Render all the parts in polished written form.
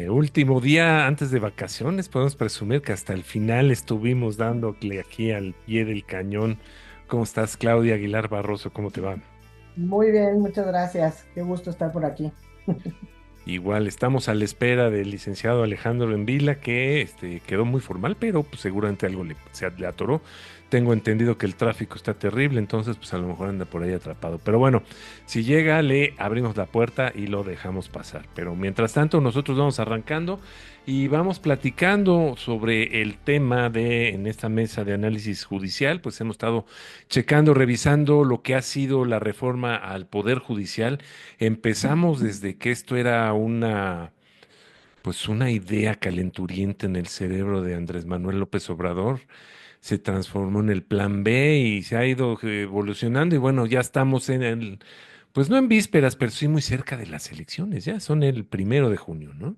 Último día antes de vacaciones, podemos presumir que hasta el final estuvimos dándole aquí al pie del cañón. ¿Cómo estás, Claudia Aguilar Barroso? ¿Cómo te va? Muy bien, muchas gracias. Qué gusto estar por aquí. Igual estamos a la espera del licenciado Alejandro Envila, que quedó muy formal, pero pues, seguramente algo le atoró. Tengo entendido que el tráfico está terrible, entonces pues a lo mejor anda por ahí atrapado. Pero bueno, si llega, le abrimos la puerta y lo dejamos pasar. Pero mientras tanto, nosotros vamos arrancando y vamos platicando sobre el tema en esta mesa de análisis judicial. Pues hemos estado checando, revisando lo que ha sido la reforma al Poder Judicial. Empezamos desde que esto era pues una idea calenturienta en el cerebro de Andrés Manuel López Obrador, se transformó en el plan B y se ha ido evolucionando y bueno, ya estamos pues no en vísperas, pero sí muy cerca de las elecciones, ya son el 1 de junio, ¿no?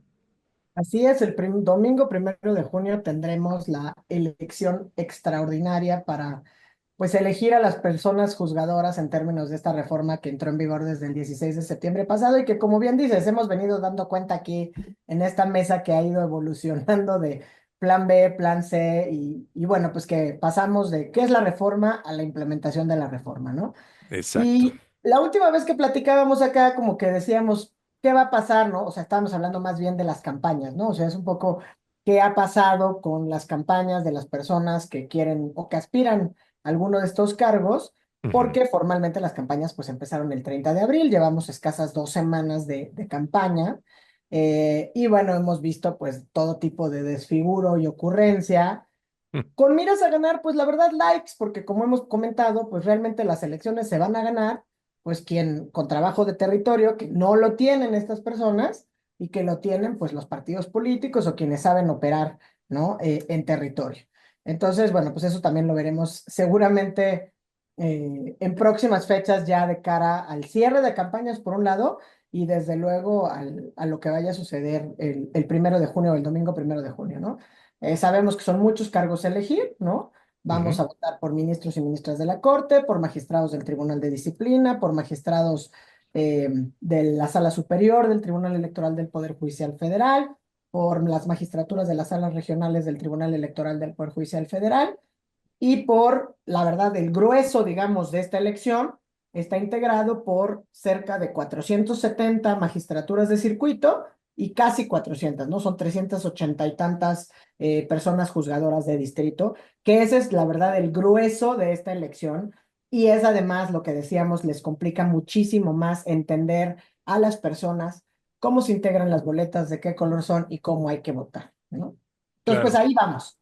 Así es, el domingo 1 de junio tendremos la elección extraordinaria para, pues, elegir a las personas juzgadoras en términos de esta reforma que entró en vigor desde el 16 de septiembre pasado y que, como bien dices, hemos venido dando cuenta aquí en esta mesa que ha ido evolucionando de plan B, plan C y bueno, pues que pasamos de qué es la reforma a la implementación de la reforma, ¿no? Exacto. Y la última vez que platicábamos acá, como que decíamos, ¿qué va a pasar, no? O sea, estábamos hablando más bien de las campañas, ¿no? O sea, es un poco qué ha pasado con las campañas de las personas que quieren o que aspiran a alguno de estos cargos, Ujú. porque formalmente las campañas pues empezaron el 30 de abril, llevamos escasas 2 semanas de campaña, y bueno, hemos visto pues todo tipo de desfiguro y ocurrencia con miras a ganar, pues la verdad, likes, porque como hemos comentado, pues realmente las elecciones se van a ganar, pues quien con trabajo de territorio, que no lo tienen estas personas y que lo tienen pues los partidos políticos o quienes saben operar, ¿no? En territorio. Entonces, bueno, pues eso también lo veremos seguramente en próximas fechas ya de cara al cierre de campañas por un lado y desde luego a lo que vaya a suceder el 1 de junio, el domingo 1 de junio, ¿no? Sabemos que son muchos cargos a elegir, ¿no? Vamos Ujú. a votar por ministros y ministras de la Corte, por magistrados del Tribunal de Disciplina, por magistrados eh, de la Sala Superior del Tribunal Electoral del Poder Judicial Federal, por las magistraturas de las salas regionales del Tribunal Electoral del Poder Judicial Federal y por, la verdad, el grueso, digamos, de esta elección está integrado por cerca de 470 magistraturas de circuito y casi 400, ¿no? Son 380 y tantas personas juzgadoras de distrito, que ese es, la verdad, el grueso de esta elección y es además lo que decíamos, les complica muchísimo más entender a las personas cómo se integran las boletas, de qué color son y cómo hay que votar, ¿no? Entonces, pues Claro. ahí vamos.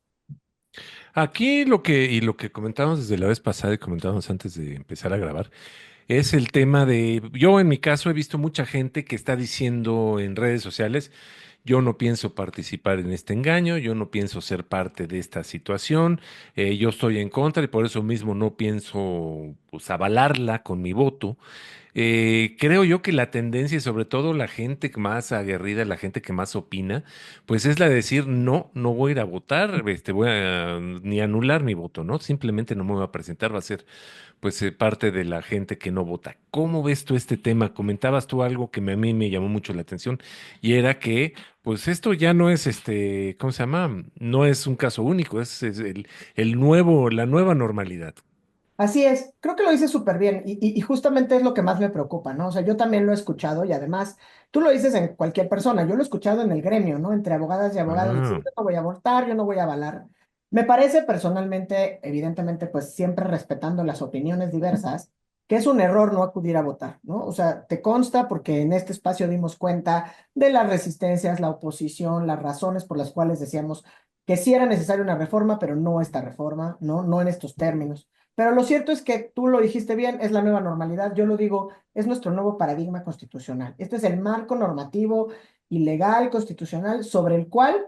Aquí lo que comentábamos desde la vez pasada y comentábamos antes de empezar a grabar, es el tema yo en mi caso he visto mucha gente que está diciendo en redes sociales, yo no pienso participar en este engaño, yo no pienso ser parte de esta situación, yo estoy en contra y por eso mismo no pienso pues avalarla con mi voto. Creo yo que la tendencia, y sobre todo la gente más aguerrida, la gente que más opina, pues es la de decir, no, no voy a ir a votar, voy a ni anular mi voto, ¿no? Simplemente no me voy a presentar, va a ser pues parte de la gente que no vota. ¿Cómo ves tú este tema? Comentabas tú algo que a mí me llamó mucho la atención y era que pues esto ya no es ¿cómo se llama? No es un caso único, es la nueva normalidad. Así es, creo que lo dices súper bien y justamente es lo que más me preocupa, ¿no? O sea, yo también lo he escuchado y además tú lo dices en cualquier persona, yo lo he escuchado en el gremio, ¿no? Entre abogadas y abogados, decir, Ah, yo no voy a votar, yo no voy a avalar. Me parece personalmente, evidentemente, pues siempre respetando las opiniones diversas, que es un error no acudir a votar, ¿no? O sea, te consta porque en este espacio dimos cuenta de las resistencias, la oposición, las razones por las cuales decíamos que sí era necesaria una reforma, pero no esta reforma, ¿no? No en estos términos. Pero lo cierto es que tú lo dijiste bien, es la nueva normalidad. Yo lo digo, es nuestro nuevo paradigma constitucional. Este es el marco normativo y legal constitucional sobre el cual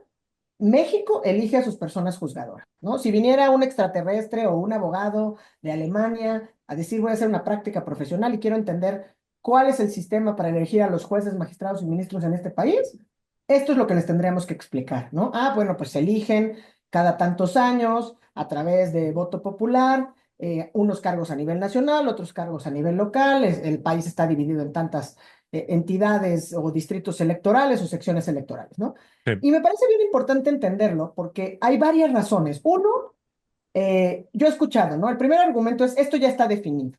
México elige a sus personas juzgadoras, ¿no? Si viniera un extraterrestre o un abogado de Alemania a decir voy a hacer una práctica profesional y quiero entender cuál es el sistema para elegir a los jueces, magistrados y ministros en este país, esto es lo que les tendríamos que explicar, ¿no? Ah, bueno, pues se eligen cada tantos años a través de voto popular, unos cargos a nivel nacional, otros cargos a nivel local, el país está dividido en tantas entidades o distritos electorales o secciones electorales, ¿no? Sí. Y me parece bien importante entenderlo porque hay varias razones. Uno, yo he escuchado, ¿no? El primer argumento es, esto ya está definido.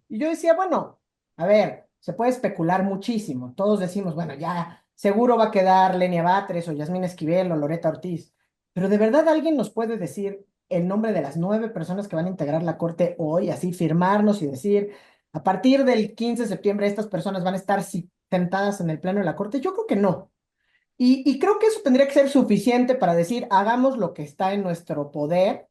Y yo decía, bueno, a ver, se puede especular muchísimo. Todos decimos, bueno, ya seguro va a quedar Lenia Batres o Yasmín Esquivel o Loreta Ortiz. Pero ¿de verdad alguien nos puede decir el nombre de las 9 personas que van a integrar la Corte hoy, así firmarnos y decir, a partir del 15 de septiembre estas personas van a estar sentadas en el pleno de la Corte? Yo creo que no. Y creo que eso tendría que ser suficiente para decir, hagamos lo que está en nuestro poder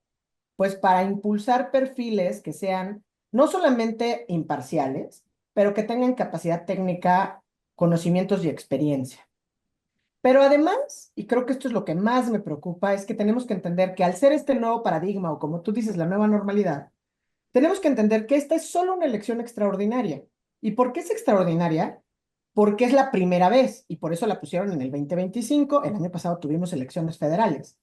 pues para impulsar perfiles que sean no solamente imparciales, pero que tengan capacidad técnica, conocimientos y experiencia. Pero además, y creo que esto es lo que más me preocupa, es que tenemos que entender que al ser este nuevo paradigma, o como tú dices, la nueva normalidad, tenemos que entender que esta es solo una elección extraordinaria. ¿Y por qué es extraordinaria? Porque es la primera vez, y por eso la pusieron en el 2025. El año pasado tuvimos elecciones federales.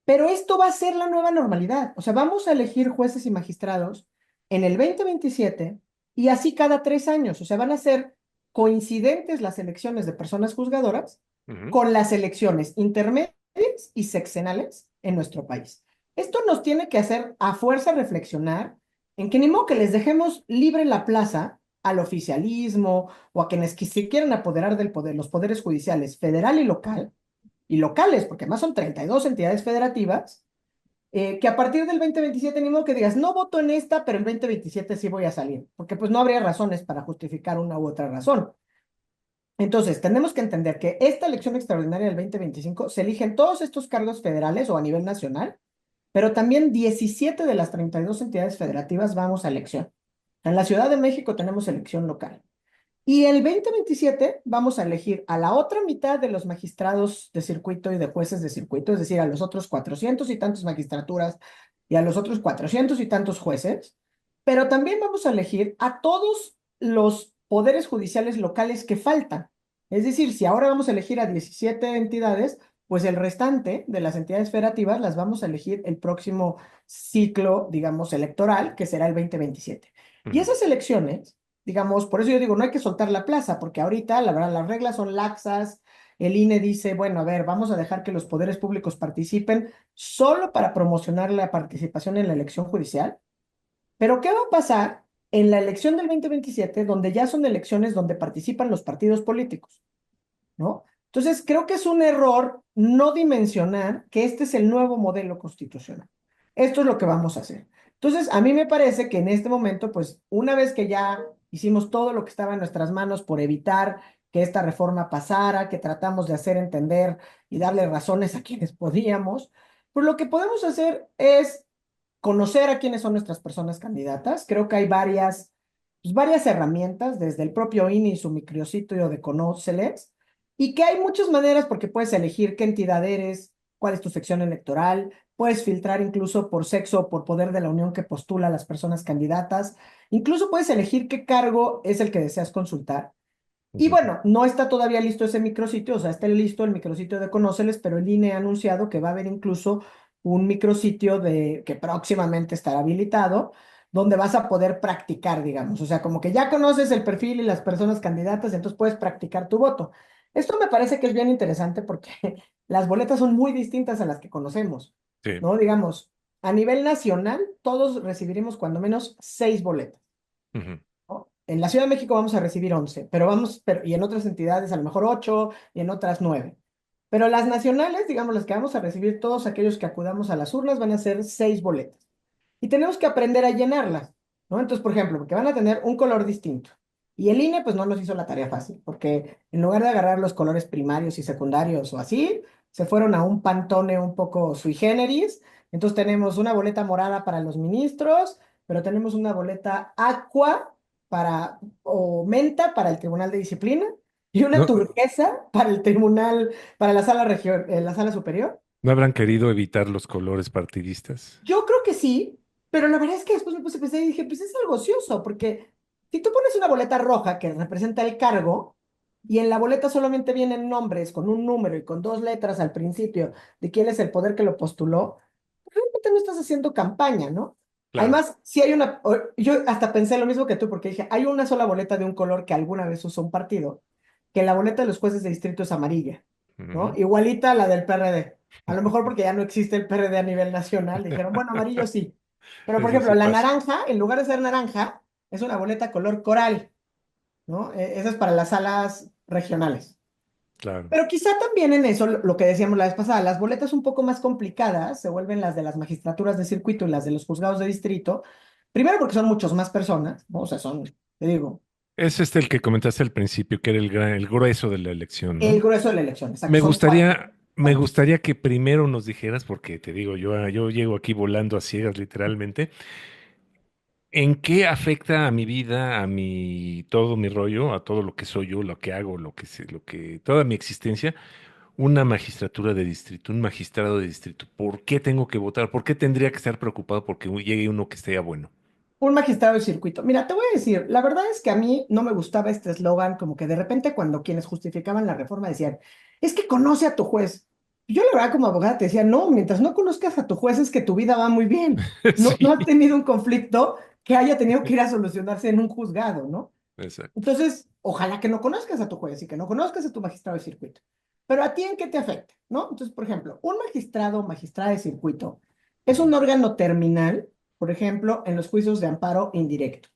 Pero esto va a ser la nueva normalidad. O sea, vamos a elegir jueces y magistrados en el 2027 y así cada 3 años. O sea, van a ser coincidentes las elecciones de personas juzgadoras Ujú. con las elecciones intermedias y sexenales en nuestro país. Esto nos tiene que hacer a fuerza reflexionar en que ni modo que les dejemos libre la plaza al oficialismo o a quienes se quieran apoderar del poder, los poderes judiciales federal y locales, porque además son 32 entidades federativas, que a partir del 2027 ni modo que digas, no voto en esta, pero el 2027 sí voy a salir, porque pues no habría razones para justificar una u otra razón. Entonces, tenemos que entender que esta elección extraordinaria del 2025 se eligen todos estos cargos federales o a nivel nacional, pero también 17 de las 32 entidades federativas vamos a elección. En la Ciudad de México tenemos elección local. Y el 2027 vamos a elegir a la otra mitad de los magistrados de circuito y de jueces de circuito, es decir, a los otros 400 y tantos magistraturas y a los otros 400 y tantos jueces, pero también vamos a elegir a todos los poderes judiciales locales que faltan. Es decir, si ahora vamos a elegir a 17 entidades, pues el restante de las entidades federativas las vamos a elegir el próximo ciclo, digamos, electoral, que será el 2027. Y Ujú. esas elecciones, digamos, por eso yo digo, no hay que soltar la plaza, porque ahorita, la verdad, las reglas son laxas. El INE dice, bueno, a ver, vamos a dejar que los poderes públicos participen solo para promocionar la participación en la elección judicial. Pero ¿qué va a pasar en la elección del 2027, donde ya son elecciones donde participan los partidos políticos? ¿No? Entonces, creo que es un error no dimensionar que este es el nuevo modelo constitucional. Esto es lo que vamos a hacer. Entonces, a mí me parece que en este momento, pues, una vez que ya hicimos todo lo que estaba en nuestras manos por evitar que esta reforma pasara, que tratamos de hacer entender y darle razones a quienes podíamos, pues lo que podemos hacer es conocer a quiénes son nuestras personas candidatas. Creo que hay varias herramientas, desde el propio INE y su micrositio de Conóceles, y que hay muchas maneras porque puedes elegir qué entidad eres, cuál es tu sección electoral, puedes filtrar incluso por sexo o por poder de la unión que postula a las personas candidatas, incluso puedes elegir qué cargo es el que deseas consultar. Y Ujú. bueno, no está todavía listo ese micrositio, o sea, está listo el micrositio de Conóceles, pero el INE ha anunciado que va a haber incluso un micrositio que próximamente estará habilitado, donde vas a poder practicar, digamos. O sea, como que ya conoces el perfil y las personas candidatas, entonces puedes practicar tu voto. Esto me parece que es bien interesante porque las boletas son muy distintas a las que conocemos, Sí. ¿no? Digamos, a nivel nacional, todos recibiremos cuando menos 6 boletas. Ujú. ¿No? En la Ciudad de México vamos a recibir 11, y en otras entidades a lo mejor 8 y en otras 9. Pero las nacionales, digamos, las que vamos a recibir todos aquellos que acudamos a las urnas van a ser 6 boletas. Y tenemos que aprender a llenarlas, ¿no? Entonces, por ejemplo, porque van a tener un color distinto. Y el INE, pues no nos hizo la tarea fácil, porque en lugar de agarrar los colores primarios y secundarios o así, se fueron a un Pantone un poco sui generis. Entonces tenemos una boleta morada para los ministros, pero tenemos una boleta aqua o menta para el Tribunal de Disciplina y una No, turquesa para el tribunal, para la sala superior. ¿no habrán querido evitar los colores partidistas? Yo creo que sí, pero la verdad es que después me puse a pensar y dije, pues es algo ocioso, porque si tú pones una boleta roja que representa el cargo y en la boleta solamente vienen nombres con un número y con 2 letras al principio de quién es el poder que lo postuló, realmente no estás haciendo campaña, ¿no? Claro. Además, si hay yo hasta pensé lo mismo que tú, porque dije, hay una sola boleta de un color que alguna vez usó un partido, que la boleta de los jueces de distrito es amarilla, ¿no? Ujú. Igualita a la del PRD. A lo mejor porque ya no existe el PRD a nivel nacional, dijeron, bueno, amarillo sí. Pero, por Eso ejemplo, sí la pasa. naranja, en lugar de ser naranja, es una boleta color coral, ¿no? Esa es para las salas regionales. Claro. Pero quizá también en eso, lo que decíamos la vez pasada, las boletas un poco más complicadas se vuelven las de las magistraturas de circuito y las de los juzgados de distrito, primero porque son muchos más personas, ¿no? O sea, son, te digo, Es el que comentaste al principio, que era el grueso de la elección, el ¿no? grueso de la elección, exacto, son cuatro. Me gustaría que primero nos dijeras, porque te digo, yo llego aquí volando a ciegas literalmente, ¿en qué afecta a mi vida, todo mi rollo, a todo lo que soy yo, lo que hago, toda mi existencia, una magistratura de distrito, un magistrado de distrito? ¿Por qué tengo que votar? ¿Por qué tendría que estar preocupado porque llegue uno que esté bueno? Un magistrado de circuito. Mira, te voy a decir, la verdad es que a mí no me gustaba este eslogan, como que de repente cuando quienes justificaban la reforma decían, es que conoce a tu juez. Yo la verdad como abogada te decía, no, mientras no conozcas a tu juez es que tu vida va muy bien. No, no Sí, has tenido un conflicto que haya tenido que ir a solucionarse en un juzgado, ¿no? exacto. Entonces, ojalá que no conozcas a tu juez y que no conozcas a tu magistrado de circuito. Pero a ti en qué te afecta, ¿no? Entonces, por ejemplo, un magistrado o magistrada de circuito es Ujú. un órgano terminal, por ejemplo, en los juicios de amparo indirecto,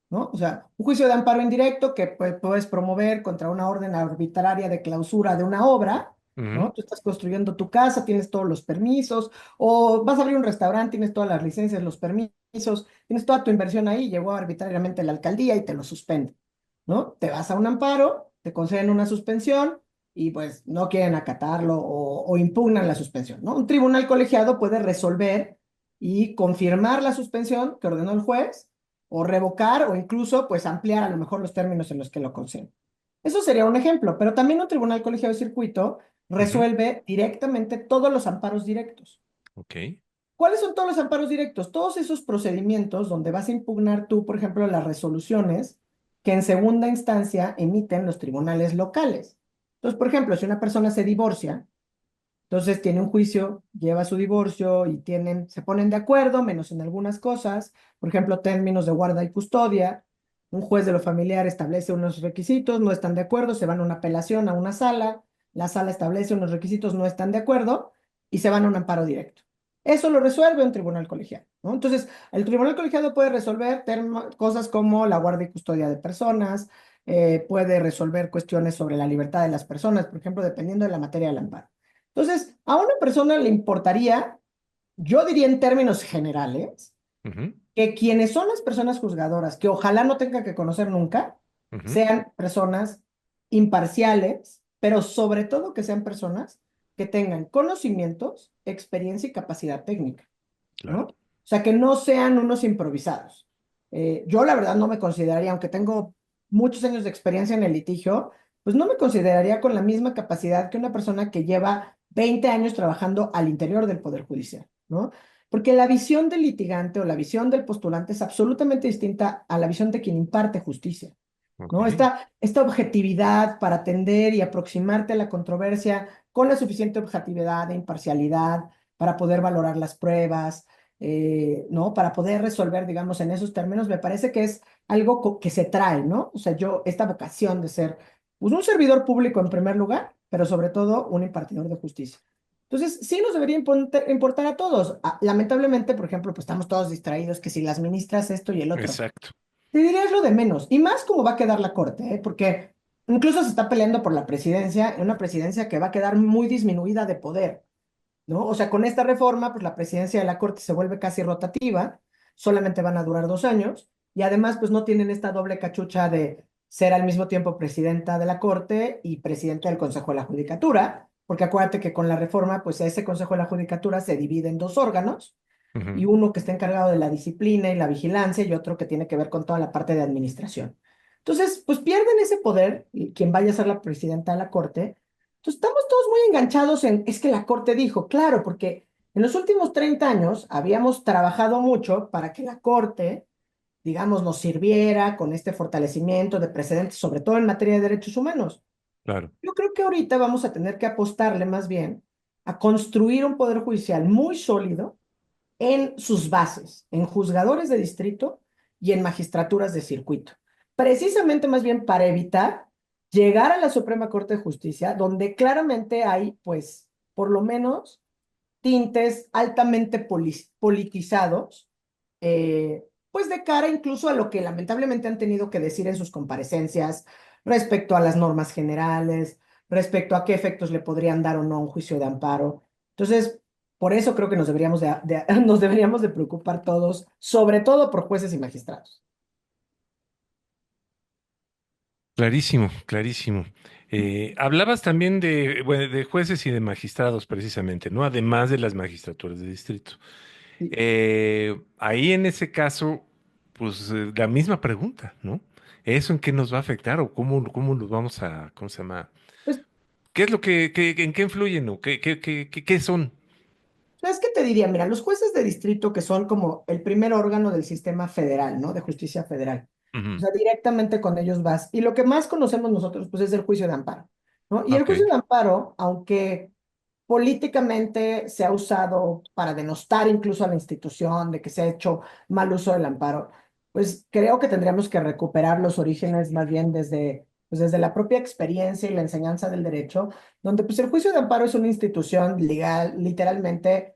¿no? O sea, un juicio de amparo indirecto que puedes promover contra una orden arbitraria de clausura de una obra, Ujú. ¿no? Tú estás construyendo tu casa, tienes todos los permisos, o vas a abrir un restaurante, tienes todas las licencias, los permisos, tienes toda tu inversión ahí, llegó arbitrariamente la alcaldía y te lo suspende, ¿no? Te vas a un amparo, te conceden una suspensión y pues no quieren acatarlo o impugnan la suspensión, ¿no? Un tribunal colegiado puede resolver y confirmar la suspensión que ordenó el juez o revocar o incluso pues ampliar a lo mejor los términos en los que lo conceden. Eso sería un ejemplo, pero también un tribunal colegiado de circuito Ujú. resuelve directamente todos los amparos directos. Ok. ¿Cuáles son todos los amparos directos? Todos esos procedimientos donde vas a impugnar tú, por ejemplo, las resoluciones que en segunda instancia emiten los tribunales locales. Entonces, por ejemplo, si una persona se divorcia, entonces tiene un juicio, lleva su divorcio y se ponen de acuerdo, menos en algunas cosas, por ejemplo, términos de guarda y custodia. Un juez de lo familiar establece unos requisitos, no están de acuerdo, se van a una apelación a una sala, la sala establece unos requisitos, no están de acuerdo y se van a un amparo directo. Eso lo resuelve un tribunal colegiado, ¿no? Entonces, el tribunal colegiado puede resolver cosas como la guarda y custodia de personas, puede resolver cuestiones sobre la libertad de las personas, por ejemplo, dependiendo de la materia del amparo. Entonces, a una persona le importaría, yo diría en términos generales, Ujú. que quienes son las personas juzgadoras, que ojalá no tenga que conocer nunca, Ujú. sean personas imparciales, pero sobre todo que sean personas que tengan conocimientos, experiencia y capacidad técnica, ¿no? Claro. O sea, que no sean unos improvisados. Yo la verdad no me consideraría, aunque tengo muchos años de experiencia en el litigio, pues no me consideraría con la misma capacidad que una persona que lleva 20 años trabajando al interior del Poder Judicial, ¿no? Porque la visión del litigante o la visión del postulante es absolutamente distinta a la visión de quien imparte justicia, Ok. ¿no? Esta objetividad para atender y aproximarte a la controversia con la suficiente objetividad e imparcialidad para poder valorar las pruebas, ¿no? Para poder resolver, digamos, en esos términos, me parece que es algo que se trae, ¿no? O sea, esta vocación de ser pues, un servidor público en primer lugar, pero sobre todo un impartidor de justicia. Entonces, sí nos debería importar a todos. Lamentablemente, por ejemplo, pues estamos todos distraídos, que si las ministras esto y el otro. Exacto. Te diría es lo de menos. Y más cómo va a quedar la corte, ¿eh? Porque incluso se está peleando por la presidencia, una presidencia que va a quedar muy disminuida de poder, ¿no? O sea, con esta reforma, pues la presidencia de la corte se vuelve casi rotativa, solamente van a durar 2 años, y además, pues no tienen esta doble cachucha de ser al mismo tiempo presidenta de la corte y presidenta del Consejo de la Judicatura, porque acuérdate que con la reforma, pues ese Consejo de la Judicatura se divide en dos órganos y Ujú. uno que está encargado de la disciplina y la vigilancia y otro que tiene que ver con toda la parte de administración. Entonces, pues pierden ese poder, y quien vaya a ser la presidenta de la Corte. Entonces, estamos todos muy enganchados es que la Corte dijo, claro, porque en los últimos 30 años habíamos trabajado mucho para que la Corte, digamos, nos sirviera con este fortalecimiento de precedentes, sobre todo en materia de derechos humanos. Claro. Yo creo que ahorita vamos a tener que apostarle más bien a construir un poder judicial muy sólido en sus bases, en juzgadores de distrito y en magistraturas de circuito. Precisamente más bien para evitar llegar a la Suprema Corte de Justicia, donde claramente hay, pues, por lo menos tintes altamente politizados, pues de cara incluso a lo que lamentablemente han tenido que decir en sus comparecencias respecto a las normas generales, respecto a qué efectos le podrían dar o no a un juicio de amparo. Entonces, por eso creo que nos deberíamos nos deberíamos de preocupar todos, sobre todo por jueces y magistrados. Clarísimo, clarísimo. Hablabas también de, bueno, de jueces y de magistrados, precisamente, ¿no? Además de las magistraturas de distrito. Sí. Ahí en ese caso, pues la misma pregunta, ¿no? ¿Eso en qué nos va a afectar o cómo nos vamos a, ¿cómo se llama? Pues, ¿Qué es lo en qué influyen o qué son? ¿sabes qué te diría? Mira, los jueces de distrito que son como el primer órgano del sistema federal, ¿no? De justicia federal. O Ujú. sea, directamente con ellos vas. Y lo que más conocemos nosotros, pues, es el juicio de amparo, ¿no? Y el Ok. juicio de amparo, aunque políticamente se ha usado para denostar incluso a la institución, de que se ha hecho mal uso del amparo, pues creo que tendríamos que recuperar los orígenes más bien desde, pues desde la propia experiencia y la enseñanza del derecho, donde pues el juicio de amparo es una institución legal, literalmente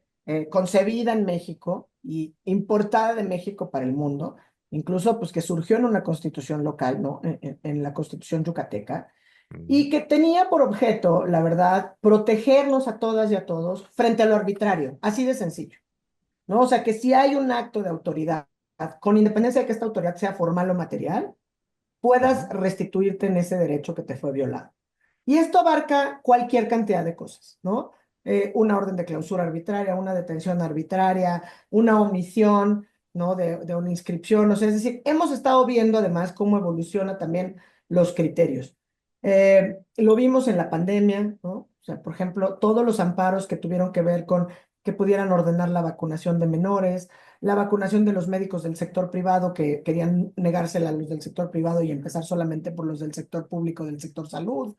concebida en México y importada de México para el mundo, incluso pues que surgió en una constitución local, ¿no? En la constitución yucateca Mm. y que tenía por objeto, la verdad, protegernos a todas y a todos frente a lo arbitrario, así de sencillo, ¿no? O sea, que si hay un acto de autoridad, con independencia de que esta autoridad sea formal o material, puedas Ujú. restituirte en ese derecho que te fue violado. Y esto abarca cualquier cantidad de cosas, ¿no? Una orden de clausura arbitraria, una detención arbitraria, una omisión, ¿no? De una inscripción, o sea, es decir, hemos estado viendo además cómo evoluciona también los criterios. Lo vimos en la pandemia, ¿no? O sea, por ejemplo, todos los amparos que tuvieron que ver con que pudieran ordenar la vacunación de menores, la vacunación de los médicos del sector privado que querían negársela a los del sector privado y empezar solamente por los del sector público, del sector salud.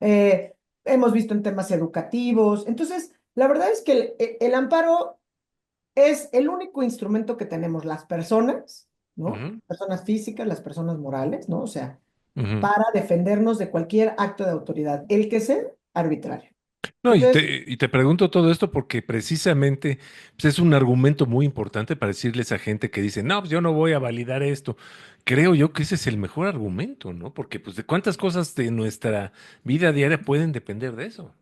Eh, Hemos visto en temas educativos. Entonces, la verdad es que el amparo es el único instrumento que tenemos las personas, ¿no? Ujú. Personas físicas, las personas morales, ¿no? O sea, Ujú. para defendernos de cualquier acto de autoridad, el que sea arbitrario. No, Entonces, y te pregunto todo esto porque precisamente pues, es un argumento muy importante para decirles a gente que dice, no, pues yo no voy a validar esto. Creo yo que ese es el mejor argumento, ¿no? Porque pues de cuántas cosas de nuestra vida diaria pueden depender de eso.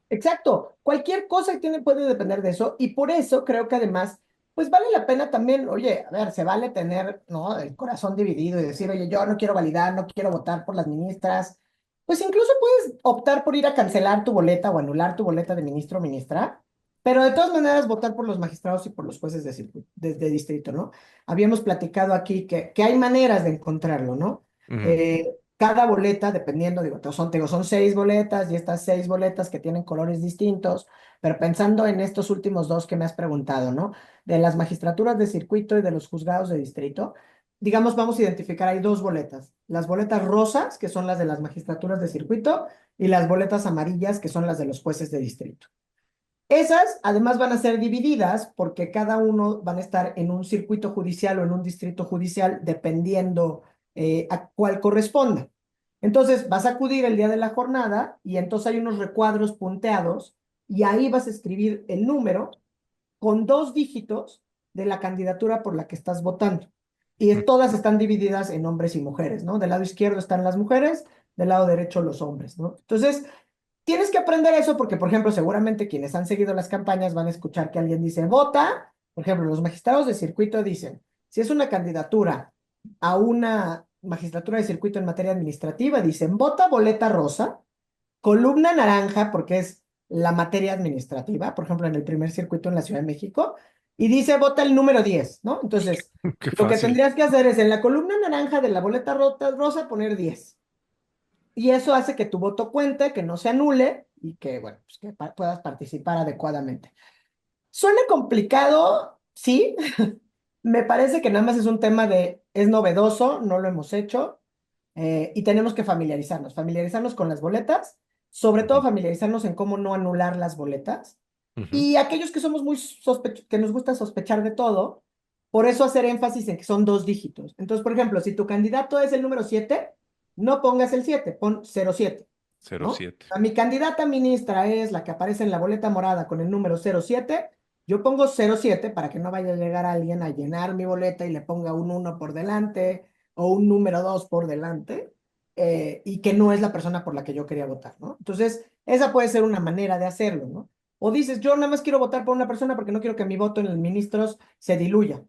exacto, cualquier cosa puede depender de eso y por eso creo que además, pues vale la pena también, oye, a ver, se vale tener, ¿no? El corazón dividido y decir, oye, yo no quiero validar, no quiero votar por las ministras. Pues incluso puedes optar por ir a cancelar tu boleta o anular tu boleta de ministro o ministra, pero de todas maneras votar por los magistrados y por los jueces de distrito, ¿no? Habíamos platicado aquí que hay maneras de encontrarlo, ¿no? Ujú. Cada boleta, dependiendo, digo, son 6 boletas y estas 6 boletas que tienen colores distintos, pero pensando en estos últimos dos que me has preguntado, ¿no? De las magistraturas de circuito y de los juzgados de distrito, digamos, vamos a identificar, hay 2 boletas. Las boletas rosas, que son las de las magistraturas de circuito, y las boletas amarillas, que son las de los jueces de distrito. Esas además van a ser divididas porque cada uno van a estar en un circuito judicial o en un distrito judicial dependiendo a cuál corresponda. Entonces vas a acudir el día de la jornada y entonces hay unos recuadros punteados y ahí vas a escribir el número con 2 dígitos de la candidatura por la que estás votando. Y todas están divididas en hombres y mujeres, ¿no? Del lado izquierdo están las mujeres, del lado derecho los hombres, ¿no? Entonces, tienes que aprender eso porque, por ejemplo, seguramente quienes han seguido las campañas van a escuchar que alguien dice, vota. Por ejemplo, los magistrados de circuito dicen, si es una candidatura a una magistratura de circuito en materia administrativa, dicen, vota boleta rosa, columna naranja, porque es la materia administrativa, por ejemplo, en el primer circuito en la Ciudad de México, y dice, vota el número 10, ¿no? Entonces, Qué lo que fácil. tendrías que hacer es en la columna naranja de la boleta rosa poner 10. Y eso hace que tu voto cuente, que no se anule y que, bueno, pues que puedas participar adecuadamente. Suena complicado, sí. Me parece que nada más es un tema es novedoso, no lo hemos hecho y tenemos que familiarizarnos con las boletas, sobre todo Ujú. familiarizarnos en cómo no anular las boletas Ujú. Y aquellos que somos que nos gusta sospechar de todo, por eso hacer énfasis en que son dos dígitos. Entonces, por ejemplo, si tu candidato es el número 7, no pongas el 7, pon 07, cero ¿no? siete. A mi candidata ministra es la que aparece en la boleta morada con el número 07, yo pongo 07 para que no vaya a llegar alguien a llenar mi boleta y le ponga un uno por delante o un número 2 por delante, y que no es la persona por la que yo quería votar, ¿no? Entonces, esa puede ser una manera de hacerlo, ¿no? O dices, yo nada más quiero votar por una persona porque no quiero que mi voto en los ministros se diluya.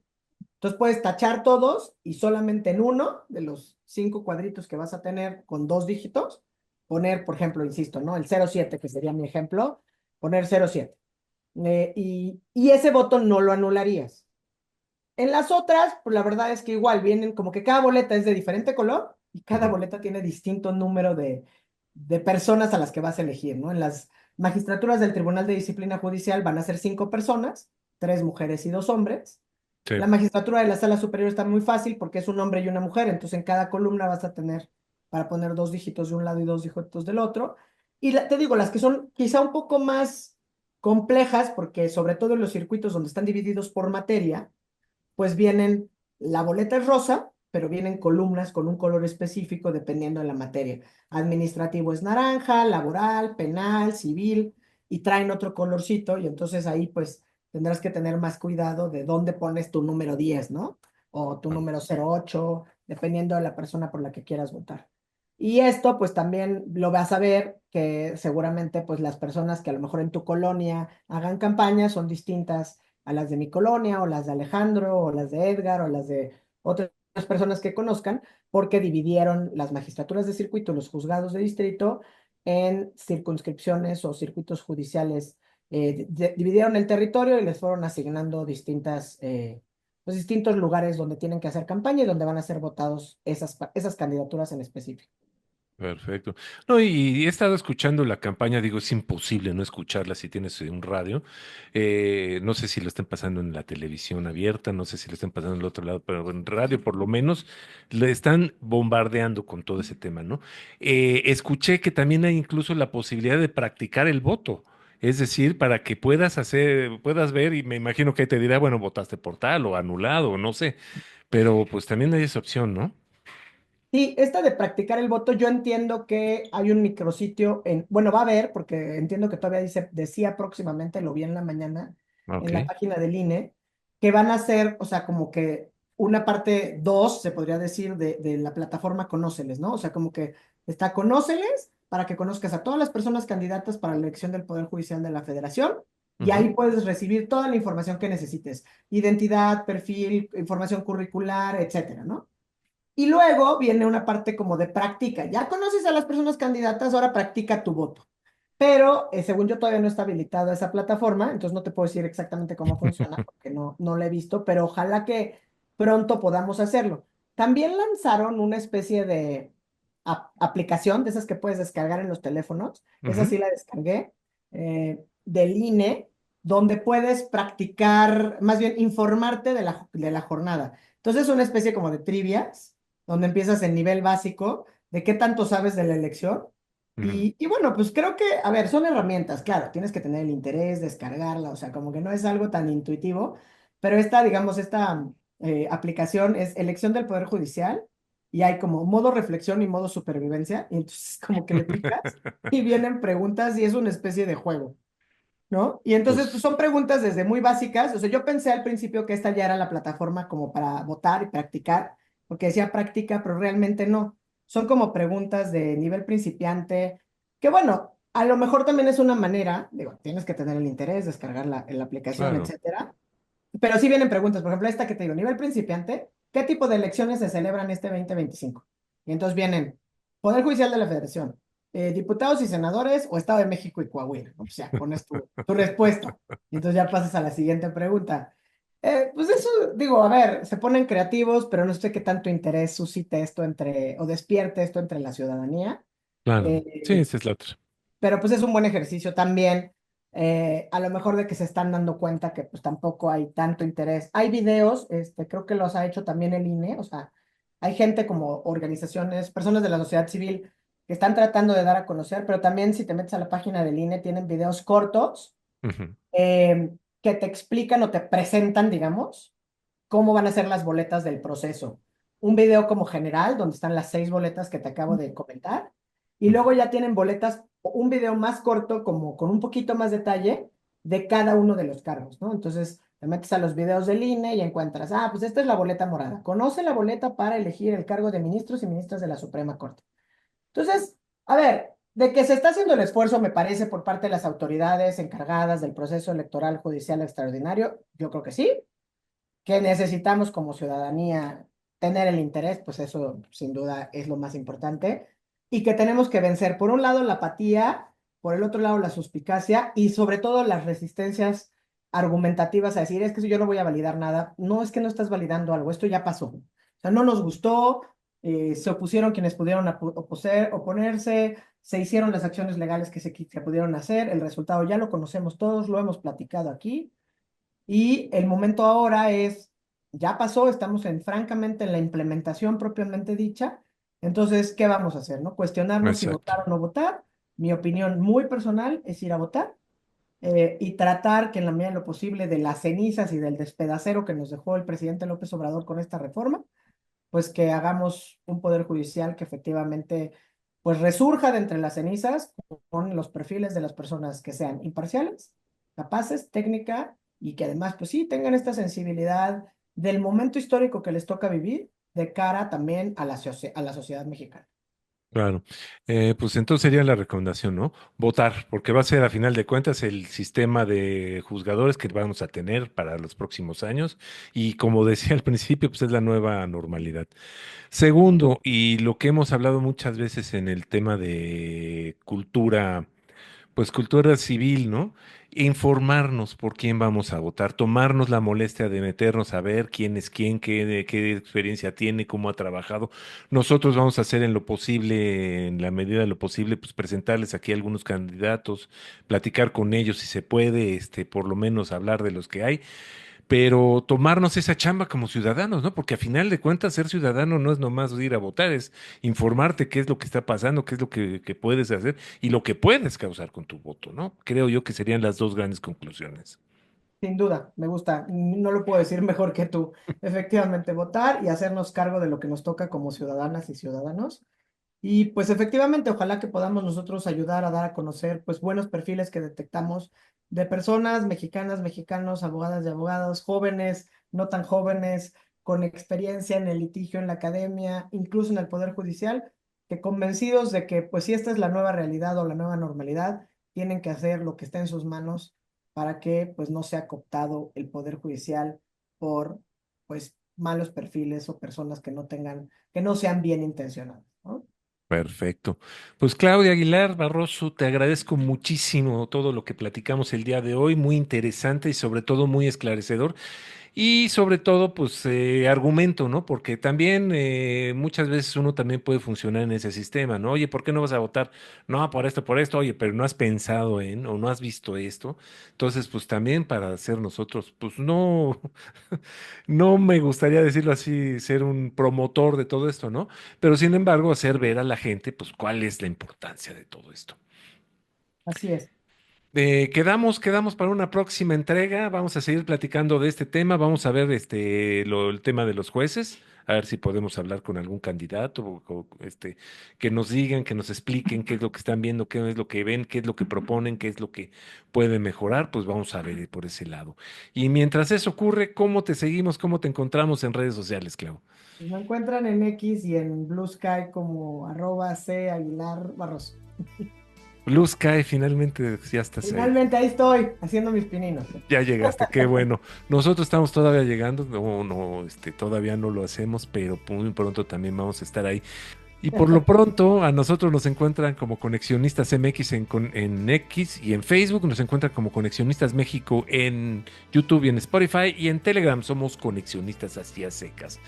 Entonces puedes tachar todos y solamente en uno de los 5 cuadritos que vas a tener con dos dígitos, poner, por ejemplo, insisto, ¿no? El 07, que sería mi ejemplo, poner 07. Y ese voto no lo anularías. En las otras, pues la verdad es que igual vienen como que cada boleta es de diferente color y cada Ujú. boleta tiene distinto número de personas a las que vas a elegir, ¿no? En las magistraturas del Tribunal de Disciplina Judicial van a ser 5 personas, 3 mujeres y 2 hombres. Sí, La magistratura de la Sala Superior está muy fácil porque es un hombre y una mujer, entonces en cada columna vas a tener para poner dos dígitos de un lado y dos dígitos del otro. Y te digo, las que son quizá un poco más complejas, porque sobre todo en los circuitos donde están divididos por materia, pues vienen, la boleta es rosa, pero vienen columnas con un color específico dependiendo de la materia. Administrativo es naranja, laboral, penal, civil, y traen otro colorcito, y entonces ahí pues tendrás que tener más cuidado de dónde pones tu número 10, ¿no? O tu ah, número 08, dependiendo de la persona por la que quieras votar. Y esto pues también lo vas a ver que seguramente pues las personas que a lo mejor en tu colonia hagan campaña son distintas a las de mi colonia, o las de Alejandro, o las de Edgar, o las de otras personas que conozcan, porque dividieron las magistraturas de circuito, los juzgados de distrito, en circunscripciones o circuitos judiciales. Dividieron el territorio y les fueron asignando pues distintos lugares donde tienen que hacer campaña y donde van a ser votados esas candidaturas en específico. perfecto. No, y he estado escuchando la campaña, digo, es imposible no escucharla si tienes un radio. No sé si lo estén pasando en la televisión abierta, no sé si lo estén pasando en el otro lado, pero en radio por lo menos le están bombardeando con todo ese tema, ¿no? Escuché que también hay incluso la posibilidad de practicar el voto. Es decir, para que puedas ver, y me imagino que te dirá, bueno, votaste por tal o anulado, o no sé, pero pues también hay esa opción, ¿no? Sí, esta de practicar el voto, yo entiendo que hay un micrositio bueno, va a haber, porque entiendo que todavía decía próximamente, lo vi en la mañana, en la Ok. página del INE, que van a hacer, o sea, como que una parte 2 se podría decir, de la plataforma Conóceles, ¿no? O sea, como que está Conóceles para que conozcas a todas las personas candidatas para la elección del Poder Judicial de la Federación, y Ujú. ahí puedes recibir toda la información que necesites, identidad, perfil, información curricular, etcétera, ¿no? Y luego viene una parte como de práctica. Ya conoces a las personas candidatas, ahora practica tu voto. Pero según yo todavía no está habilitada esa plataforma, entonces no te puedo decir exactamente cómo funciona porque no la he visto, pero ojalá que pronto podamos hacerlo. También lanzaron una especie de aplicación de esas que puedes descargar en los teléfonos. Esa Ujú. sí la descargué, del INE, donde puedes practicar, más bien informarte de la jornada. Entonces es una especie como de trivias donde empiezas en nivel básico de qué tanto sabes de la elección. Ujú. Y bueno, pues creo que, a ver, son herramientas, claro, tienes que tener el interés, descargarla, o sea, como que no es algo tan intuitivo, pero esta aplicación es elección del Poder Judicial y hay como modo reflexión y modo supervivencia, y entonces como que le picas y vienen preguntas y es una especie de juego. ¿No? Y entonces, pues Pues son preguntas desde muy básicas. O sea, yo pensé al principio que esta ya era la plataforma como para votar y practicar, porque decía práctica, pero realmente no. Son como preguntas de nivel principiante, que bueno, a lo mejor también es una manera, digo, tienes que tener el interés, descargar la aplicación, claro. etcétera. Pero sí vienen preguntas, por ejemplo, esta que te digo, nivel principiante, ¿qué tipo de elecciones se celebran este 2025? Y entonces vienen Poder Judicial de la Federación, diputados y senadores o Estado de México y Coahuila, ¿no? O sea, pones tu respuesta. Y entonces ya pasas a la siguiente pregunta. Pues eso, digo, a ver, se ponen creativos, pero no sé qué tanto interés suscite esto o despierte esto entre la ciudadanía. Claro. Sí, Eh, esa es la otra. pero pues es un buen ejercicio también, a lo mejor de que se están dando cuenta que pues tampoco hay tanto interés. Hay videos, creo que los ha hecho también el INE, o sea, hay gente como organizaciones, personas de la sociedad civil que están tratando de dar a conocer, pero también si te metes a la página del INE tienen videos cortos Ujú. que te explican o te presentan, digamos, cómo van a ser las boletas del proceso. Un video como general, donde están las 6 boletas que te acabo de comentar, y Ujú. luego ya tienen boletas, un video más corto, como con un poquito más detalle de cada uno de los cargos, ¿no? Entonces, te metes a los videos del INE y encuentras, pues esta es la boleta morada. Conoce la boleta para elegir el cargo de ministros y ministras de la Suprema Corte. Entonces, a ver, de que se está haciendo el esfuerzo, me parece, por parte de las autoridades encargadas del proceso electoral judicial extraordinario, yo creo que sí, que necesitamos como ciudadanía tener el interés, pues eso sin duda es lo más importante, y que tenemos que vencer, por un lado, la apatía, por el otro lado, la suspicacia y sobre todo las resistencias argumentativas a decir, es que si yo no voy a validar nada, no es que no estás validando algo, esto ya pasó. O sea, no nos gustó, se opusieron quienes pudieron oponerse, se hicieron las acciones legales que pudieron hacer, el resultado ya lo conocemos todos, lo hemos platicado aquí. Y el momento ahora es, ya pasó, estamos francamente en la implementación propiamente dicha. Entonces, ¿qué vamos a hacer, no? Cuestionarnos si Exacto. votar o no votar. Mi opinión muy personal es ir a votar, y tratar que en la medida de lo posible de las cenizas y del despedacero que nos dejó el presidente López Obrador con esta reforma, pues que hagamos un poder judicial que efectivamente pues resurja de entre las cenizas con los perfiles de las personas que sean imparciales, capaces, técnica y que además pues sí tengan esta sensibilidad del momento histórico que les toca vivir de cara también a a la sociedad mexicana. Claro. Pues entonces sería la recomendación, ¿no? Votar, porque va a ser a final de cuentas el sistema de juzgadores que vamos a tener para los próximos años y como decía al principio, pues es la nueva normalidad. Segundo, y lo que hemos hablado muchas veces en el tema de cultura, pues cultura civil, ¿no? Informarnos por quién vamos a votar, tomarnos la molestia de meternos a ver quién es quién, qué experiencia tiene, cómo ha trabajado. Nosotros vamos a hacer en lo posible, en la medida de lo posible, pues presentarles aquí algunos candidatos, platicar con ellos si se puede, por lo menos hablar de los que hay, pero tomarnos esa chamba como ciudadanos, ¿no? Porque a final de cuentas ser ciudadano no es nomás ir a votar, es informarte qué es lo que está pasando, qué es lo que puedes hacer y lo que puedes causar con tu voto, ¿no? Creo yo que serían las dos grandes conclusiones. Sin duda, me gusta. No lo puedo decir mejor que tú. Efectivamente, votar y hacernos cargo de lo que nos toca como ciudadanas y ciudadanos. Y pues efectivamente, ojalá que podamos nosotros ayudar a dar a conocer pues buenos perfiles que detectamos de personas mexicanas, mexicanos, abogadas y abogados, jóvenes, no tan jóvenes, con experiencia en el litigio, en la academia, incluso en el Poder Judicial, que convencidos de que pues si esta es la nueva realidad o la nueva normalidad, tienen que hacer lo que está en sus manos para que pues no sea cooptado el Poder Judicial por pues malos perfiles o personas que no tengan, que no sean bien intencionadas, ¿no? Perfecto. Pues Claudia Aguilar Barroso, te agradezco muchísimo todo lo que platicamos el día de hoy, muy interesante y sobre todo muy esclarecedor. Y sobre todo, pues argumento, ¿no? Porque también muchas veces uno también puede funcionar en ese sistema, ¿no? Oye, ¿por qué no vas a votar? No, por esto, oye, pero no has pensado en o no has visto esto. Entonces, pues también para ser nosotros, pues no, no me gustaría decirlo así, ser un promotor de todo esto, ¿no? Pero sin embargo, hacer ver a la gente, pues, cuál es la importancia de todo esto. Así es. Quedamos para una próxima entrega. Vamos a seguir platicando de este tema. Vamos a ver el tema de los jueces, a ver si podemos hablar con algún candidato que nos digan, que nos expliquen qué es lo que están viendo, qué es lo que ven, qué es lo que proponen, qué es lo que puede mejorar. Pues vamos a ver por ese lado. Y mientras eso ocurre, ¿cómo te seguimos? ¿Cómo te encontramos en redes sociales, Clau? Pues me encuentran en X y en Blue Sky como @C Aguilar Barroso. Blue Sky, finalmente ya estás ahí. Finalmente ahí estoy haciendo mis pininos. Ya llegaste, qué bueno. Nosotros estamos todavía llegando, no, no, todavía no lo hacemos, pero muy pronto también vamos a estar ahí. Y por lo pronto, a nosotros nos encuentran como Conexionistas MX en X y en Facebook, nos encuentran como Conexionistas México en YouTube y en Spotify, y en Telegram somos Conexionistas así a secas.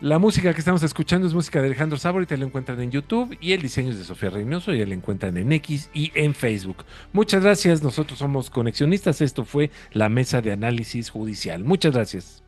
La música que estamos escuchando es música de Alejandro Sábor y te lo encuentran en YouTube, y el diseño es de Sofía Reynoso y ya lo encuentran en X y en Facebook. Muchas gracias, nosotros somos Conexionistas, esto fue la mesa de análisis judicial. Muchas gracias.